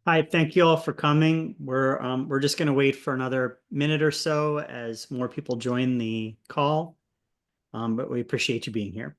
Hi, thank you all for coming. We're just going to wait for another minute or so as more people join the call, but we appreciate you being here.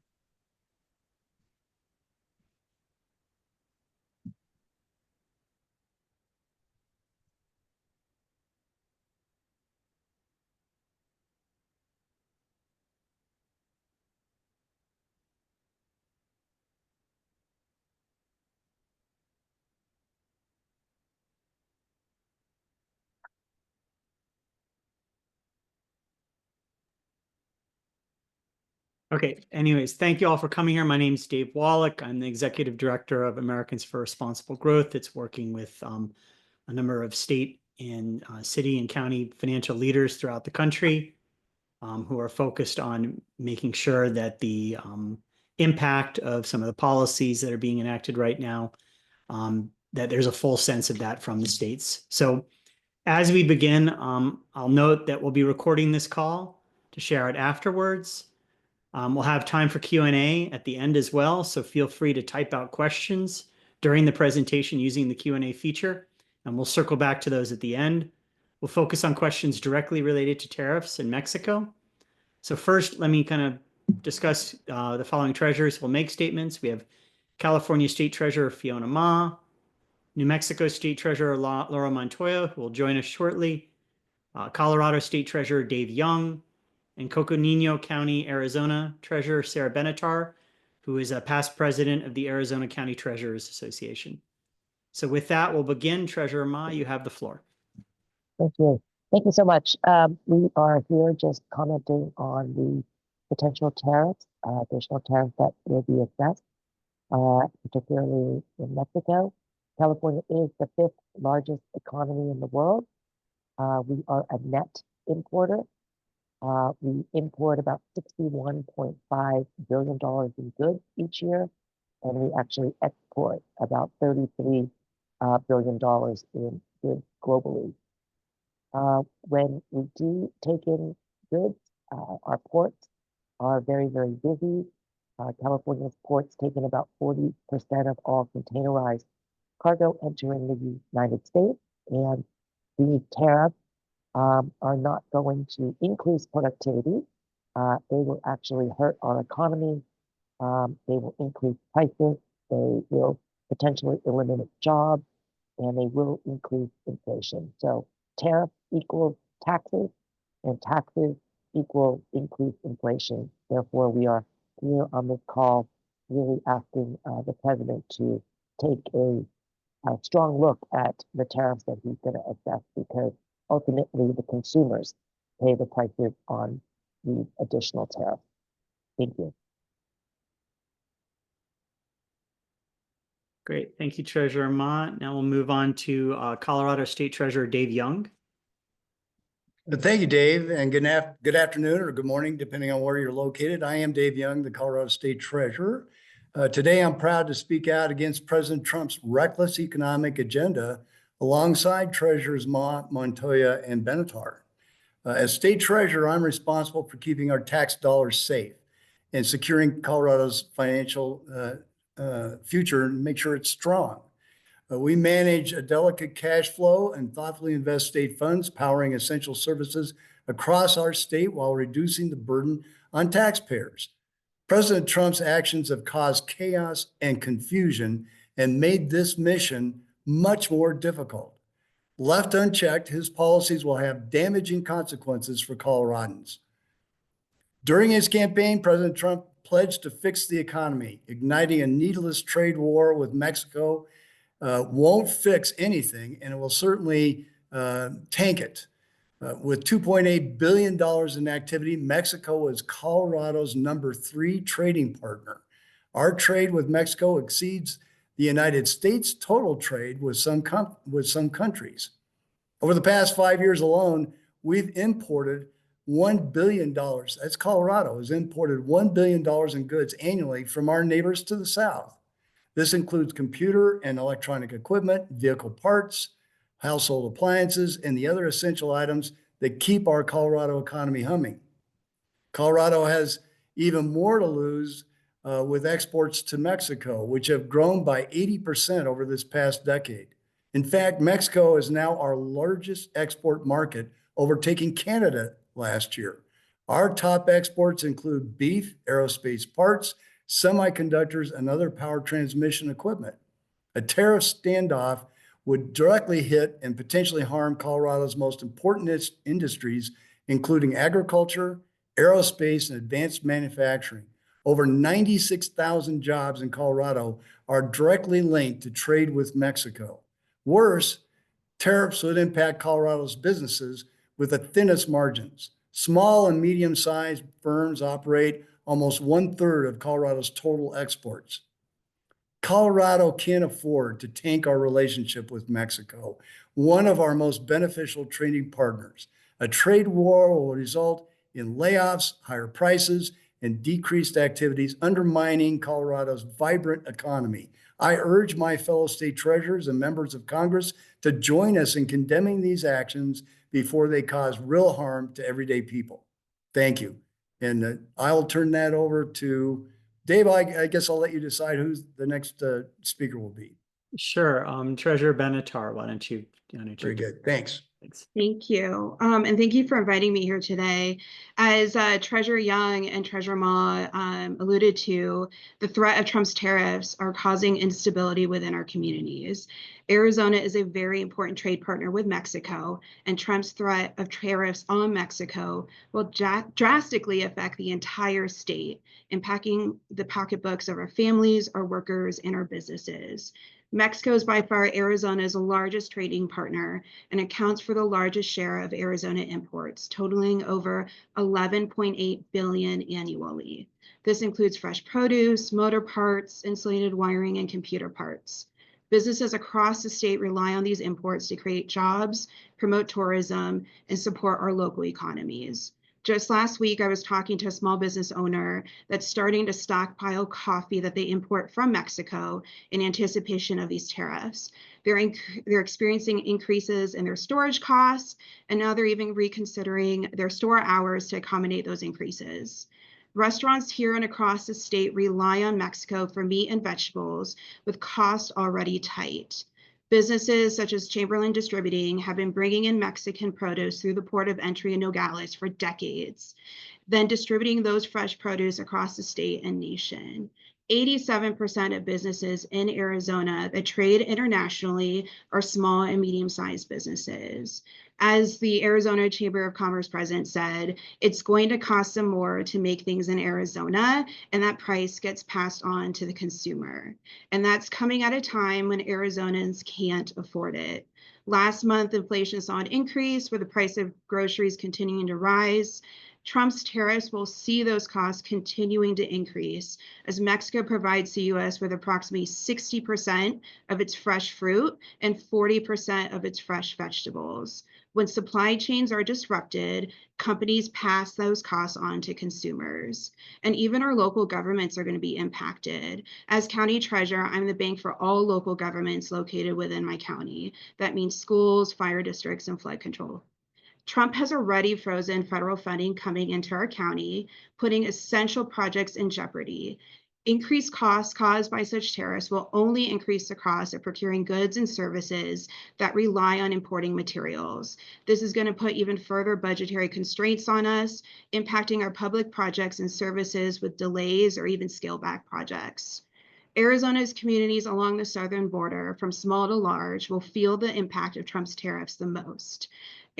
Okay, anyways, thank you all for coming here. My name is Dave Wallach. I'm the Executive Director of Americans for Responsible Growth. It's working with a number of state and city and county financial leaders throughout the country who are focused on making sure that the impact of some of the policies that are being enacted right now, that there's a full sense of that from the states. So as we begin, I'll note that we'll be recording this call to share it afterwards. We'll have time for Q&A at the end as well, so feel free to type out questions during the presentation using the Q&A feature, and we'll circle back to those at the end. We'll focus on questions directly related to tariffs in Mexico. So first, let me kind of discuss the following treasurers will make statements. We have California State Treasurer Fiona Ma, New Mexico State Treasurer Laura Montoya, who will join us shortly, Colorado State Treasurer Dave Young, and Coconino County, Arizona Treasurer Sarah Benatar, who is a past president of the Arizona County Treasurers Association. So with that, we'll begin. Treasurer Ma, you have the floor. Thank you. Thank you so much. We are here just commenting on the potential tariffs, additional tariffs that will be assessed, particularly in Mexico. California is the fifth largest economy in the world. We are a net importer. We import about $61.5 billion in goods each year, and we actually export about $33 billion in goods globally. When we do take in goods, our ports are very, very busy. California's ports take in about 40% of all containerized cargo entering the United States, and these tariffs are not going to increase productivity. They will actually hurt our economy. They will increase prices. They will potentially eliminate jobs, and they will increase inflation. So tariff equals taxes, and taxes equal increased inflation. Therefore, we are here on this call really asking the president to take a strong look at the tariffs that he's going to assess, because ultimately the consumers pay the prices on these additional tariffs. Thank you. Great. Thank you, Treasurer Ma. Now we'll move on to Colorado State Treasurer Dave Young. Thank you, Dave, and good afternoon or good morning, depending on where you're located. I am Dave Young, the Colorado State Treasurer. Today, I'm proud to speak out against President Trump's reckless economic agenda alongside Treasurers Ma, Montoya, and Benatar. As State Treasurer, I'm responsible for keeping our tax dollars safe and securing Colorado's financial future and make sure it's strong. We manage a delicate cash flow and thoughtfully invest state funds, powering essential services across our state while reducing the burden on taxpayers. President Trump's actions have caused chaos and confusion and made this mission much more difficult. Left unchecked, his policies will have damaging consequences for Coloradans. During his campaign, President Trump pledged to fix the economy. Igniting a needless trade war with Mexico won't fix anything, and it will certainly tank it. With $2.8 billion in activity, Mexico is Colorado's #3 trading partner. Our trade with Mexico exceeds the United States' total trade with some countries. Over the past 5 years alone, we've imported $1 billion. That's Colorado has imported $1 billion in goods annually from our neighbors to the south. This includes computer and electronic equipment, vehicle parts, household appliances, and the other essential items that keep our Colorado economy humming. Colorado has even more to lose with exports to Mexico, which have grown by 80% over this past decade. In fact, Mexico is now our largest export market, overtaking Canada last year. Our top exports include beef, aerospace parts, semiconductors, and other power transmission equipment. A tariff standoff would directly hit and potentially harm Colorado's most important industries, including agriculture, aerospace, and advanced manufacturing. Over 96,000 jobs in Colorado are directly linked to trade with Mexico. Worse, tariffs would impact Colorado's businesses with the thinnest margins. Small and medium-sized firms operate almost 1/3 of Colorado's total exports. Colorado can't afford to tank our relationship with Mexico, one of our most beneficial trading partners. A trade war will result in layoffs, higher prices, and decreased activities, undermining Colorado's vibrant economy. I urge my fellow state treasurers and members of Congress to join us in condemning these actions before they cause real harm to everyday people. Thank you. And I'll turn that over to Dave. I guess I'll let you decide who the next speaker will be. Sure. Treasurer Benatar, why don't you? Very good. Thanks. Thanks. Thank you. And thank you for inviting me here today. As Treasurer Young and Treasurer Ma alluded to, the threat of Trump's tariffs are causing instability within our communities. Arizona is a very important trade partner with Mexico, and Trump's threat of tariffs on Mexico will drastically affect the entire state, impacting the pocketbooks of our families, our workers, and our businesses. Mexico is by far Arizona's largest trading partner and accounts for the largest share of Arizona imports, totaling over $11.8 billion annually. This includes fresh produce, motor parts, insulated wiring, and computer parts. Businesses across the state rely on these imports to create jobs, promote tourism, and support our local economies. Just last week, I was talking to a small business owner that's starting to stockpile coffee that they import from Mexico in anticipation of these tariffs. They're experiencing increases in their storage costs, and now they're even reconsidering their store hours to accommodate those increases. Restaurants here and across the state rely on Mexico for meat and vegetables, with costs already tight. Businesses such as Chamberlain Distributing have been bringing in Mexican produce through the port of entry in Nogales for decades, then distributing those fresh produce across the state and nation. 87% of businesses in Arizona that trade internationally are small and medium-sized businesses. As the Arizona Chamber of Commerce president said, it's going to cost them more to make things in Arizona, and that price gets passed on to the consumer. And that's coming at a time when Arizonans can't afford it. Last month, inflation saw an increase with the price of groceries continuing to rise. Trump's tariffs will see those costs continuing to increase as Mexico provides the U.S. with approximately 60% of its fresh fruit and 40% of its fresh vegetables. When supply chains are disrupted, companies pass those costs on to consumers. And even our local governments are going to be impacted. As county treasurer, I'm the bank for all local governments located within my county. That means schools, fire districts, and flood control. Trump has already frozen federal funding coming into our county, putting essential projects in jeopardy. Increased costs caused by such tariffs will only increase the cost of procuring goods and services that rely on importing materials. This is going to put even further budgetary constraints on us, impacting our public projects and services with delays or even scale back projects. Arizona's communities along the southern border, from small to large, will feel the impact of Trump's tariffs the most.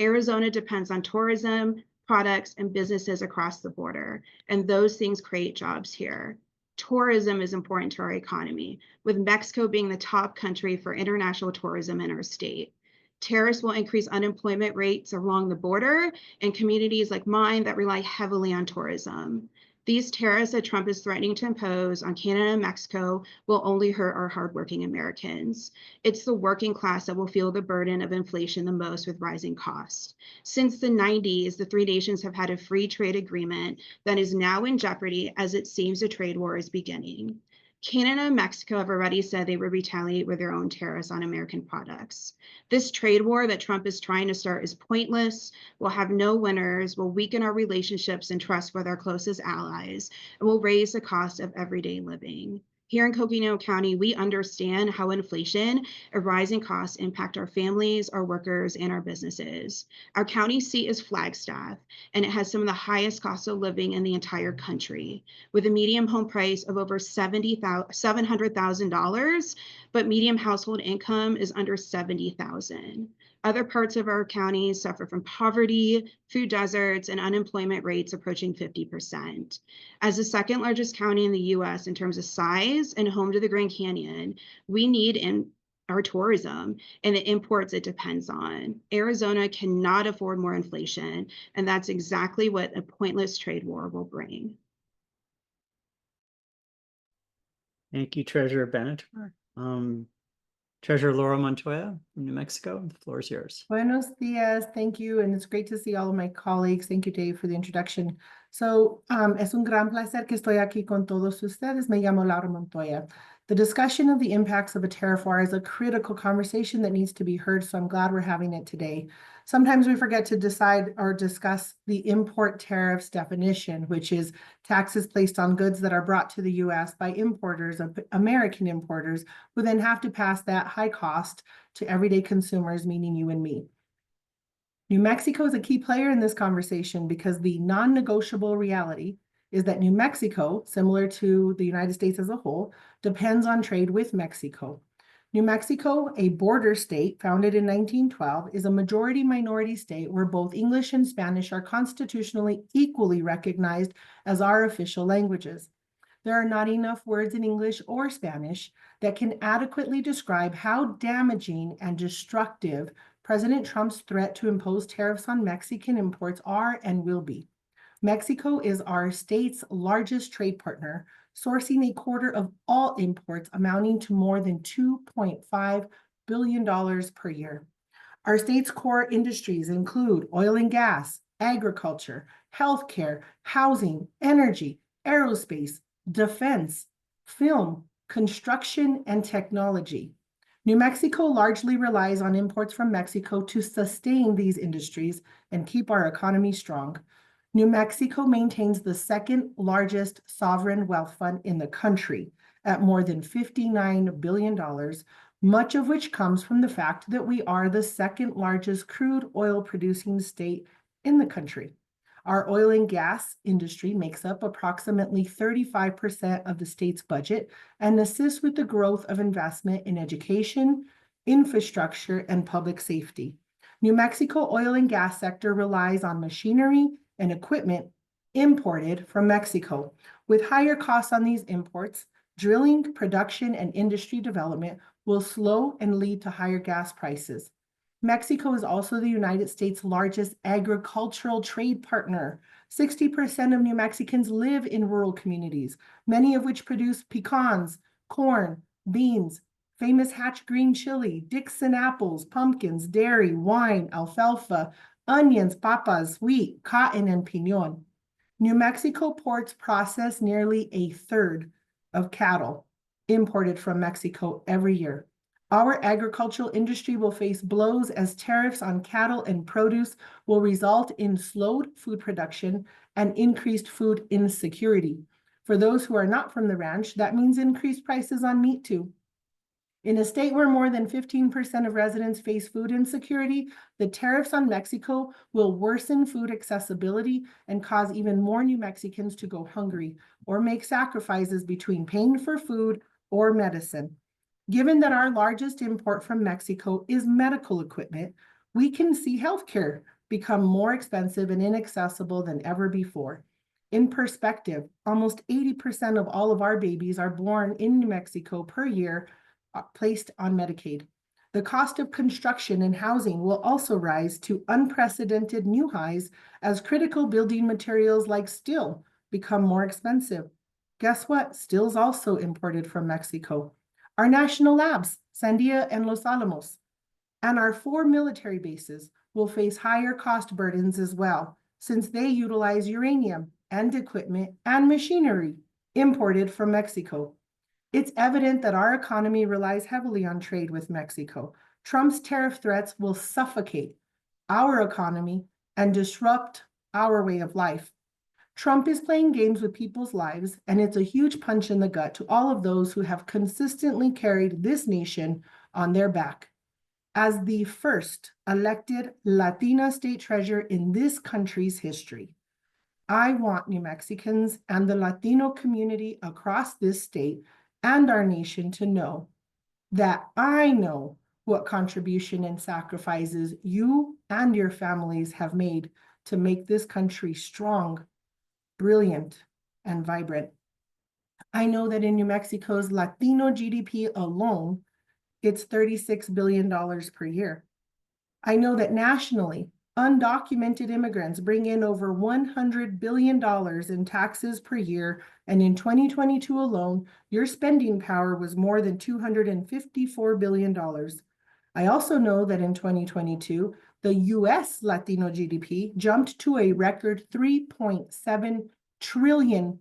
Arizona depends on tourism, products, and businesses across the border, and those things create jobs here. Tourism is important to our economy, with Mexico being the top country for international tourism in our state. Tariffs will increase unemployment rates along the border in communities like mine that rely heavily on tourism. These tariffs that Trump is threatening to impose on Canada and Mexico will only hurt our hardworking Americans. It's the working class that will feel the burden of inflation the most with rising costs. Since the 90s, the three nations have had a free trade agreement that is now in jeopardy as it seems a trade war is beginning. Canada and Mexico have already said they will retaliate with their own tariffs on American products. This trade war that Trump is trying to start is pointless, will have no winners, will weaken our relationships and trust with our closest allies, and will raise the cost of everyday living. Here in Coconino County, we understand how inflation and rising costs impact our families, our workers, and our businesses. Our county seat is Flagstaff, and it has some of the highest costs of living in the entire country, with a median home price of over $700,000, but median household income is under $70,000. Other parts of our county suffer from poverty, food deserts, and unemployment rates approaching 50%. As the second largest county in the US in terms of size and home to the Grand Canyon, we need in our tourism and the imports it depends on. Arizona cannot afford more inflation, and that's exactly what a pointless trade war will bring. Thank you, Treasurer Benatar. Treasurer Laura Montoya from New Mexico, the floor is yours. Buenos dias, thank you, and it's great to see all of my colleagues. Thank you, Dave, for the introduction. So, es un gran placer que estoy aquí con todos ustedes. Me llamo Laura Montoya. The discussion of the impacts of a tariff war is a critical conversation that needs to be heard, so I'm glad we're having it today. Sometimes we forget to decide or discuss the import tariffs definition, which is taxes placed on goods that are brought to the U.S. by importers, American importers, who then have to pass that high cost to everyday consumers, meaning you and me. New Mexico is a key player in this conversation because the non-negotiable reality is that New Mexico, similar to the United States as a whole, depends on trade with Mexico. New Mexico, a border state founded in 1912, is a majority-minority state where both English and Spanish are constitutionally equally recognized as our official languages. There are not enough words in English or Spanish that can adequately describe how damaging and destructive President Trump's threat to impose tariffs on Mexican imports are and will be. Mexico is our state's largest trade partner, sourcing a quarter of all imports amounting to more than $2.5 billion per year. Our state's core industries include oil and gas, agriculture, healthcare, housing, energy, aerospace, defense, film, construction, and technology. New Mexico largely relies on imports from Mexico to sustain these industries and keep our economy strong. New Mexico maintains the second largest sovereign wealth fund in the country at more than $59 billion, much of which comes from the fact that we are the second largest crude oil producing state in the country. Our oil and gas industry makes up approximately 35% of the state's budget and assists with the growth of investment in education, infrastructure, and public safety. New Mexico oil and gas sector relies on machinery and equipment imported from Mexico. With higher costs on these imports, drilling, production, and industry development will slow and lead to higher gas prices. Mexico is also the United States' largest agricultural trade partner. 60% of New Mexicans live in rural communities, many of which produce pecans, corn, beans, famous Hatch green chili, Dixon apples, pumpkins, dairy, wine, alfalfa, onions, papas, wheat, cotton, and piñon. New Mexico ports process nearly a third of cattle imported from Mexico every year. Our agricultural industry will face blows as tariffs on cattle and produce will result in slowed food production and increased food insecurity. For those who are not from the ranch, that means increased prices on meat too. In a state where more than 15% of residents face food insecurity, the tariffs on Mexico will worsen food accessibility and cause even more New Mexicans to go hungry or make sacrifices between paying for food or medicine. Given that our largest import from Mexico is medical equipment, we can see healthcare become more expensive and inaccessible than ever before. In perspective, almost 80% of all of our babies are born in New Mexico per year placed on Medicaid. The cost of construction and housing will also rise to unprecedented new highs as critical building materials like steel become more expensive. Guess what? Steel is also imported from Mexico. Our national labs, Sandia and Los Alamos, and our 4 military bases will face higher cost burdens as well, since they utilize uranium and equipment and machinery imported from Mexico. It's evident that our economy relies heavily on trade with Mexico. Trump's tariff threats will suffocate our economy and disrupt our way of life. Trump is playing games with people's lives, and it's a huge punch in the gut to all of those who have consistently carried this nation on their back. As the first elected Latina state treasurer in this country's history, I want New Mexicans and the Latino community across this state and our nation to know that I know what contribution and sacrifices you and your families have made to make this country strong, brilliant, and vibrant. I know that in New Mexico's Latino GDP alone, it's $36 billion per year. I know that nationally, undocumented immigrants bring in over $100 billion in taxes per year, and in 2022 alone, your spending power was more than $254 billion. I also know that in 2022, the US Latino GDP jumped to a record $3.7 trillion.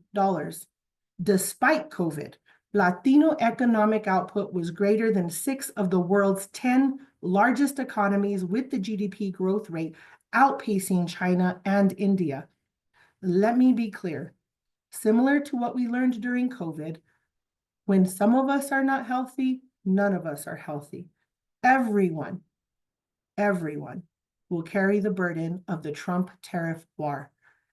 Despite COVID, Latino economic output was greater than 6 of the world's 10 largest economies, with the GDP growth rate outpacing China and India. Let me be clear. Similar to what we learned during COVID, when some of us are not healthy, none of us are healthy. Everyone will carry the burden of the Trump tariff war.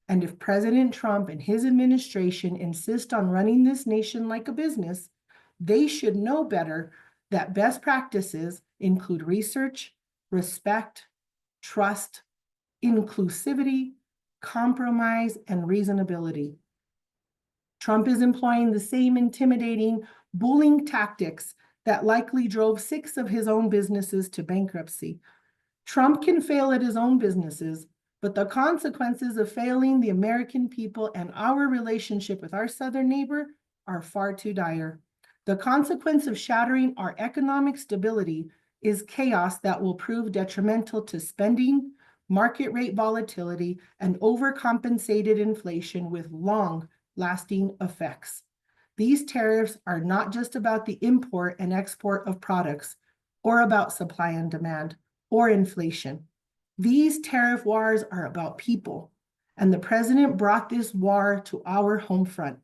And if President Trump and his administration insist on running this nation like a business, they should know better that best practices include research, respect, trust, inclusivity, compromise, and reasonability. Trump is employing the same intimidating, bullying tactics that likely drove 6 of his own businesses to bankruptcy. Trump can fail at his own businesses, but the consequences of failing the American people and our relationship with our southern neighbor are far too dire. The consequence of shattering our economic stability is chaos that will prove detrimental to spending, market rate volatility, and overcompensated inflation with long-lasting effects. These tariffs are not just about the import and export of products, or about supply and demand, or inflation. These tariff wars are about people, and the president brought this war to our home front.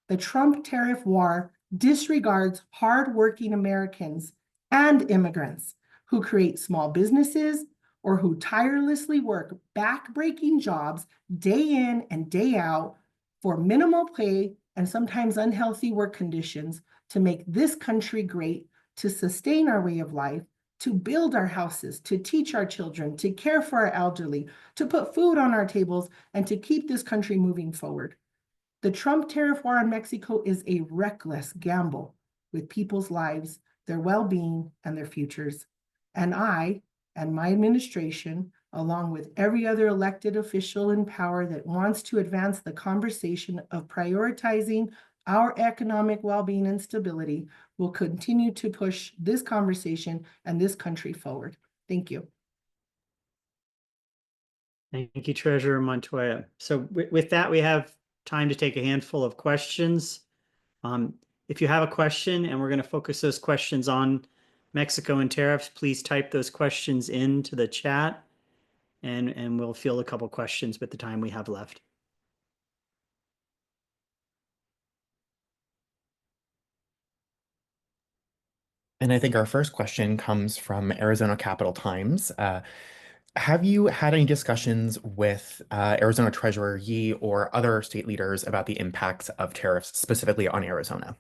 The Trump tariff war disregards hardworking Americans and immigrants who create small businesses or who tirelessly work back-breaking jobs day in and day out for minimal pay and sometimes unhealthy work conditions to make this country great, to sustain our way of life, to build our houses, to teach our children, to care for our elderly, to put food on our tables, and to keep this country moving forward. The Trump tariff war on Mexico is a reckless gamble with people's lives, their well-being, and their futures. And I and my administration, along with every other elected official in power that wants to advance the conversation of prioritizing our economic well-being and stability, will continue to push this conversation and this country forward. Thank you. Thank you, Treasurer Montoya. So with that, we have time to take a handful of questions. If you have a question, and we're going to focus those questions on Mexico and tariffs, please type those questions into the chat, and we'll field a couple questions with the time we have left. And I think our first question comes from Arizona Capital Times. Have you had any discussions with Arizona Treasurer Yi or other state leaders about the impacts of tariffs specifically on Arizona?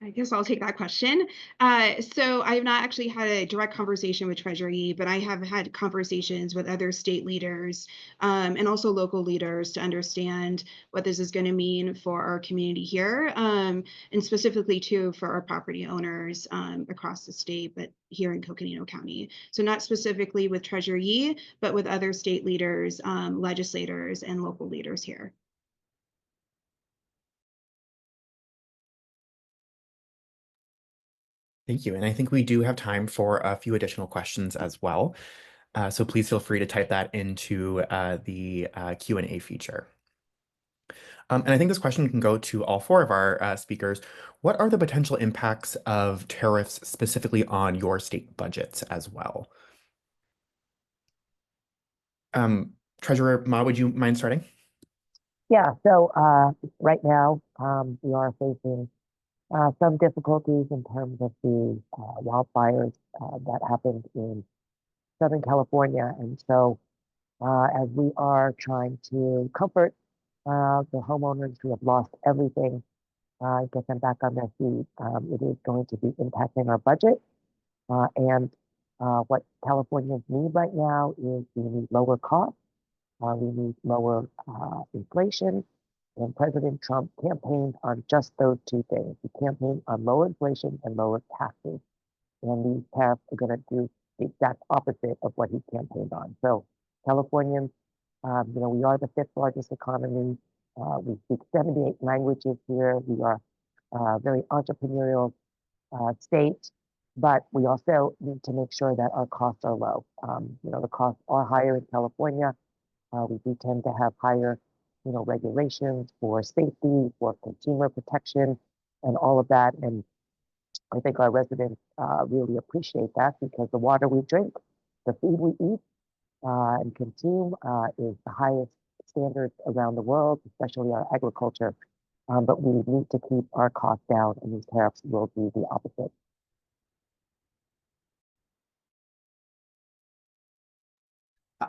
I guess I'll take that question. So I have not actually had a direct conversation with Treasury, but I have had conversations with other state leaders and also local leaders to understand what this is going to mean for our community here, and specifically too for our property owners across the state, but here in Coconino County. So not specifically with Treasury, but with other state leaders, legislators, and local leaders here. Thank you. And I think we do have time for a few additional questions as well. So please feel free to type that into the Q&A feature. And I think this question can go to all 4 of our speakers. What are the potential impacts of tariffs specifically on your state budgets as well? Treasurer Ma, would you mind starting? Yeah, so right now we are facing some difficulties in terms of the wildfires that happened in Southern California. And so as we are trying to comfort the homeowners who have lost everything, get them back on their feet, it is going to be impacting our budget. And what Californians need right now is we need lower costs, we need lower inflation. And President Trump campaigned on just those two things. He campaigned on lower inflation and lower taxes. And these tariffs are going to do the exact opposite of what he campaigned on. So Californians, we are the fifth largest economy. We speak 78 languages here. We are a very entrepreneurial state, but we also need to make sure that our costs are low. The costs are higher in California. We do tend to have higher, regulations for safety, for consumer protection, and all of that. And I think our residents really appreciate that because the water we drink, the food we eat and consume is the highest standards around the world, especially our agriculture. But we need to keep our costs down, and these tariffs will do the opposite.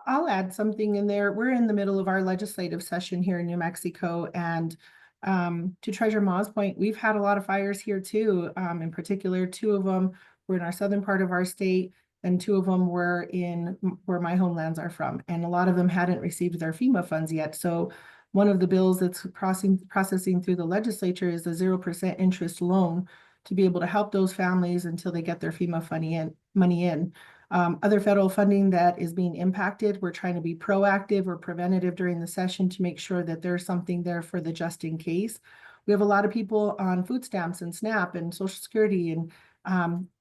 I'll add something in there. We're in the middle of our legislative session here in New Mexico, and to Treasurer Ma's point, we've had a lot of fires here too. In particular, two of them were in our southern part of our state, and two of them were in where my homelands are from, and a lot of them hadn't received their FEMA funds yet. So one of the bills that's processing through the legislature is a 0% interest loan to be able to help those families until they get their FEMA money in. Other federal funding that is being impacted, we're trying to be proactive or preventative during the session to make sure that there's something there for the just in case. We have a lot of people on food stamps and SNAP and Social Security, and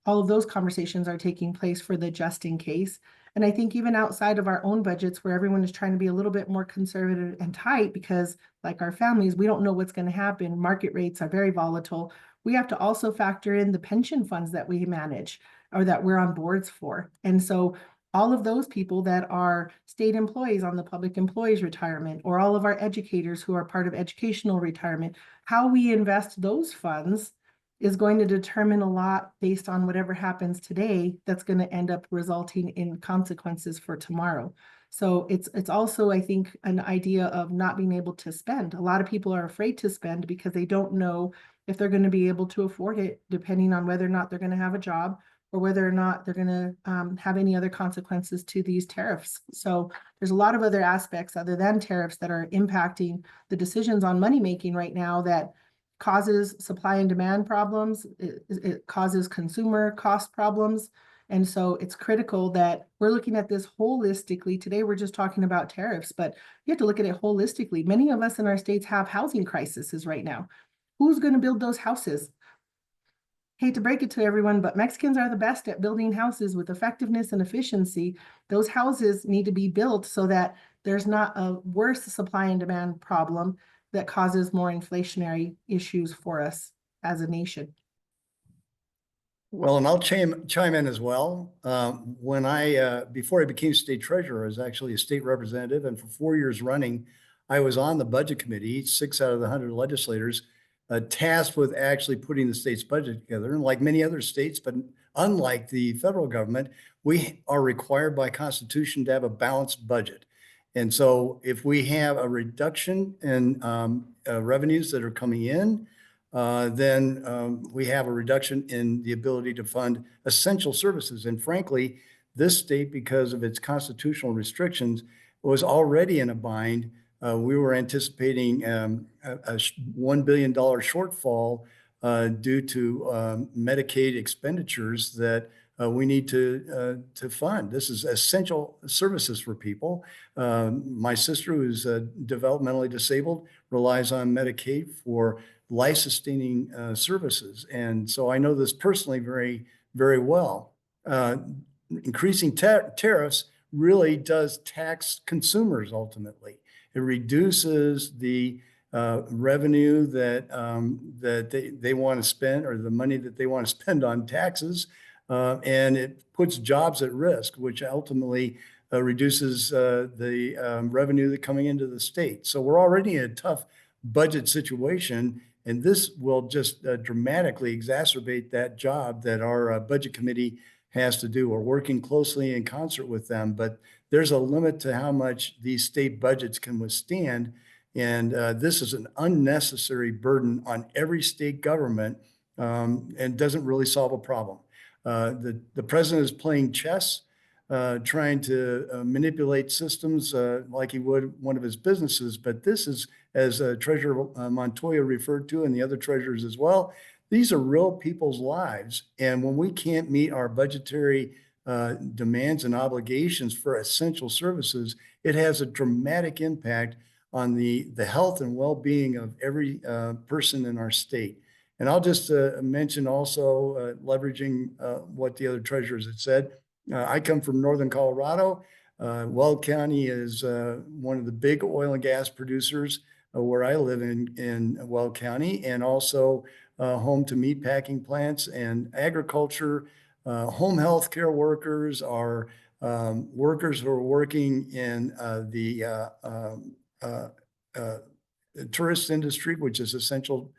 all of those conversations are taking place for the just in case. And I think even outside of our own budgets, where everyone is trying to be a little bit more conservative and tight, because like our families, we don't know what's going to happen. Market rates are very volatile. We have to also factor in the pension funds that we manage or that we're on boards for. And so all of those people that are state employees on the public employees retirement, or all of our educators who are part of educational retirement, how we invest those funds is going to determine a lot based on whatever happens today that's going to end up resulting in consequences for tomorrow. So it's also, I think, an idea of not being able to spend. A lot of people are afraid to spend because they don't know if they're going to be able to afford it, depending on whether or not they're going to have a job or whether or not they're going to have any other consequences to these tariffs. So there's a lot of other aspects other than tariffs that are impacting the decisions on money making right now that causes supply and demand problems. It causes consumer cost problems. And so it's critical that we're looking at this holistically. Today, we're just talking about tariffs, but you have to look at it holistically. Many of us in our states have housing crises right now. Who's going to build those houses? Hate to break it to everyone, but Mexicans are the best at building houses with effectiveness and efficiency. Those houses need to be built so that there's not a worse supply and demand problem that causes more inflationary issues for us as a nation. Well, and I'll chime in as well. Before I became state treasurer, I was actually a state representative, and for 4 years running, I was on the budget committee, 6 out of the 100 legislators, tasked with actually putting the state's budget together. And like many other states, but unlike the federal government, we are required by Constitution to have a balanced budget. And so if we have a reduction in revenues that are coming in, then we have a reduction in the ability to fund essential services. And frankly, this state, because of its constitutional restrictions, was already in a bind. We were anticipating a $1 billion shortfall due to Medicaid expenditures that we need to fund. This is essential services for people. My sister, who's developmentally disabled, relies on Medicaid for life-sustaining services. And so I know this personally very, very well. Increasing tariffs really does tax consumers ultimately. It reduces the revenue that they want to spend, or the money that they want to spend on taxes, and it puts jobs at risk, which ultimately reduces the revenue that coming into the state. So we're already in a tough budget situation, and this will just dramatically exacerbate that job that our budget committee has to do. We're working closely in concert with them, but there's a limit to how much these state budgets can withstand. And this is an unnecessary burden on every state government and doesn't really solve a problem. The president is playing chess, trying to manipulate systems like he would one of his businesses. But this is, as Treasurer Montoya referred to, and the other treasurers as well, these are real people's lives. And when we can't meet our budgetary demands and obligations for essential services, it has a dramatic impact on the health and well-being of every person in our state. And I'll just mention also, leveraging what the other treasurers had said, I come from Northern Colorado. Weld County is one of the big oil and gas producers where I live in Weld County, and also home to meat packing plants and agriculture. Home health care workers are workers who are working in the tourist industry, which is essential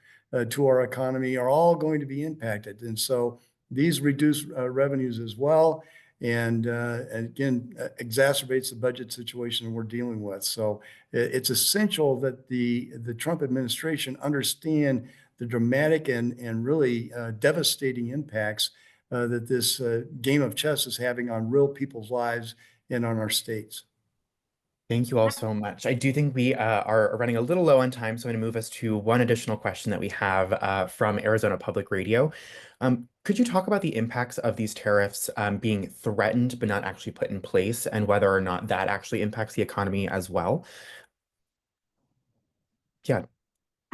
to our economy, are all going to be impacted. And so these reduce revenues as well. And again, exacerbates the budget situation we're dealing with. So it's essential that the Trump administration understand the dramatic and really devastating impacts that this game of chess is having on real people's lives and on our states. Thank you all so much. I do think we are running a little low on time, so I'm going to move us to one additional question that we have from Arizona Public Radio. Could you talk about the impacts of these tariffs being threatened but not actually put in place, and whether or not that actually impacts the economy as well? Yeah.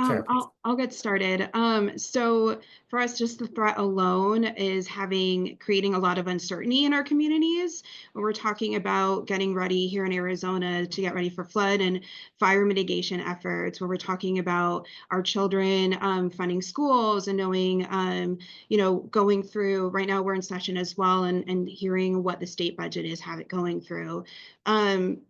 Sarah, please. I'll get started. So for us, just the threat alone is creating a lot of uncertainty in our communities. When we're talking about getting ready here in Arizona to get ready for flood and fire mitigation efforts, where we're talking about our children funding schools and knowing, going through, right now we're in session as well, and hearing what the state budget is going through.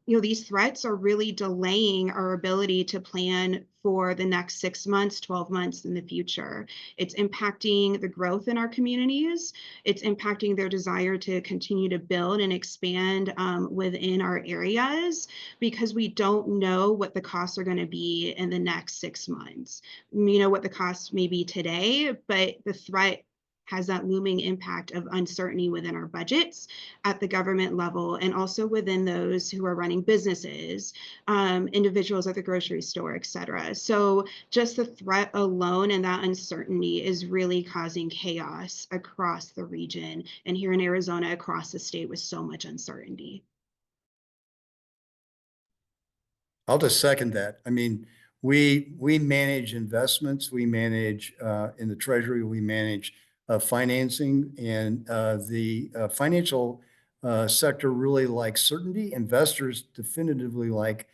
These threats are really delaying our ability to plan for the next 6 months, 12 months in the future. It's impacting the growth in our communities. It's impacting their desire to continue to build and expand within our areas, because we don't know what the costs are going to be in the next 6 months. What the costs may be today, but the threat has that looming impact of uncertainty within our budgets at the government level, and also within those who are running businesses, individuals at the grocery store, et cetera. So just the threat alone and that uncertainty is really causing chaos across the region, and here in Arizona, across the state, with so much uncertainty. I'll just second that. I mean, we manage investments, we manage in the Treasury, we manage financing, and the financial sector really likes certainty. Investors definitively like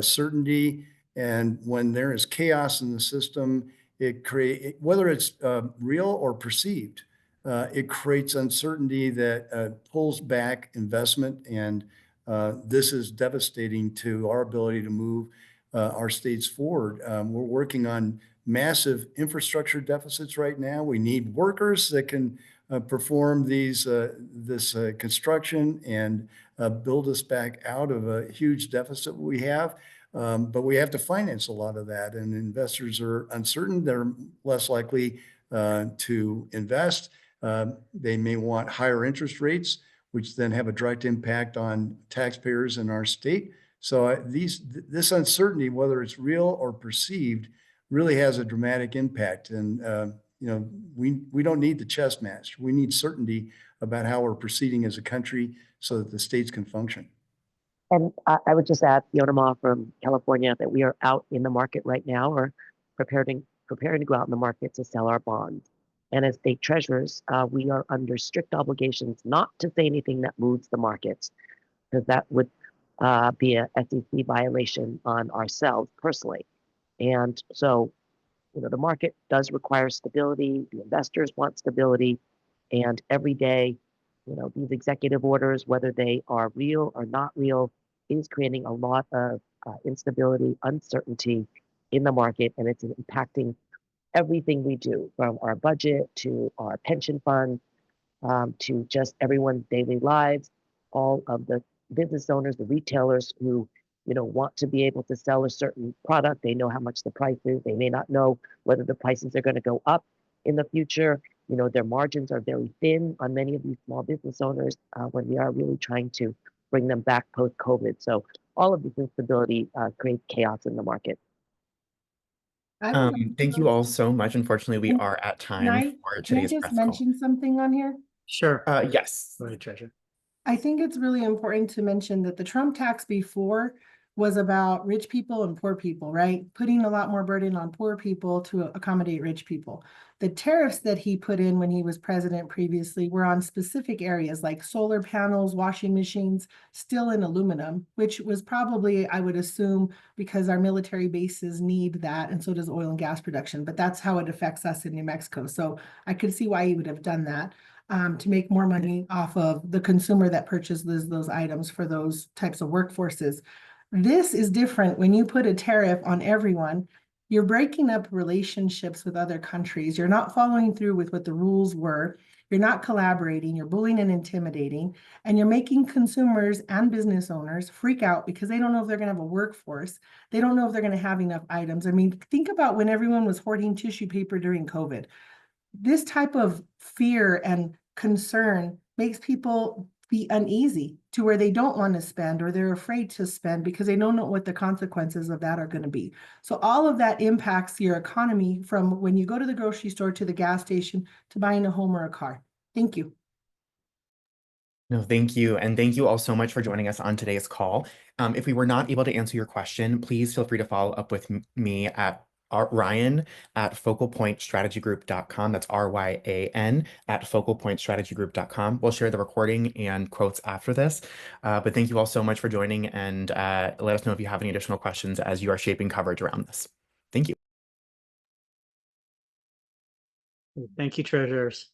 certainty. And when there is chaos in the system, whether it's real or perceived, it creates uncertainty that pulls back investment. And this is devastating to our ability to move our states forward. We're working on massive infrastructure deficits right now. We need workers that can perform this construction and build us back out of a huge deficit we have. But we have to finance a lot of that, and investors are uncertain. They're less likely to invest. They may want higher interest rates, which then have a direct impact on taxpayers in our state. So this uncertainty, whether it's real or perceived, really has a dramatic impact. And we don't need the chess match. We need certainty about how we're proceeding as a country so that the states can function. And I would just add, Fiona Ma from California, that we are out in the market right now, or preparing to go out in the market to sell our bonds. And as state treasurers, we are under strict obligations not to say anything that moves the markets, because that would be a SEC violation on ourselves personally. And so, the market does require stability. The investors want stability. And every day these executive orders, whether they are real or not real, is creating a lot of instability, uncertainty in the market, and it's impacting everything we do, from our budget to our pension funds, to just everyone's daily lives. All of the business owners, the retailers who want to be able to sell a certain product, they know how much the price is. They may not know whether the prices are going to go up in the future. Their margins are very thin on many of these small business owners when we are really trying to bring them back post-COVID. So all of this instability creates chaos in the market. I would like Thank you to- all so much. Unfortunately, we Can- are at Can time I, for can I today's just press call. mention something on here? Sure. Yes. Go ahead, Treasurer. I think it's really important to mention that the Trump tax before was about rich people and poor people, right? Putting a lot more burden on poor people to accommodate rich people. The tariffs that he put in when he was president previously were on specific areas like solar panels, washing machines, steel and aluminum, which was probably, I would assume, because our military bases need that, and so does oil and gas production. But that's how it affects us in New Mexico. So I could see why he would have done that. To make more money off of the consumer that purchases those items for those types of workforces. This is different. When you put a tariff on everyone, you're breaking up relationships with other countries. You're not following through with what the rules were. You're not collaborating. You're bullying and intimidating. And you're making consumers and business owners freak out because they don't know if they're going to have a workforce. They don't know if they're going to have enough items. I mean, think about when everyone was hoarding tissue paper during COVID. This type of fear and concern makes people be uneasy to where they don't want to spend, or they're afraid to spend because they don't know what the consequences of that are going to be. So all of that impacts your economy, from when you go to the grocery store to the gas station to buying a home or a car. Thank you. No, thank you. And thank you all so much for joining us on today's call. If we were not able to answer your question, please feel free to follow up with me at Ryan at focalpointstrategygroup.com. That's RYAN at focalpointstrategygroup.com. We'll share the recording and quotes after this. But thank you all so much for joining, and let us know if you have any additional questions as you are shaping coverage around this. Thank you. Thank you, treasurers.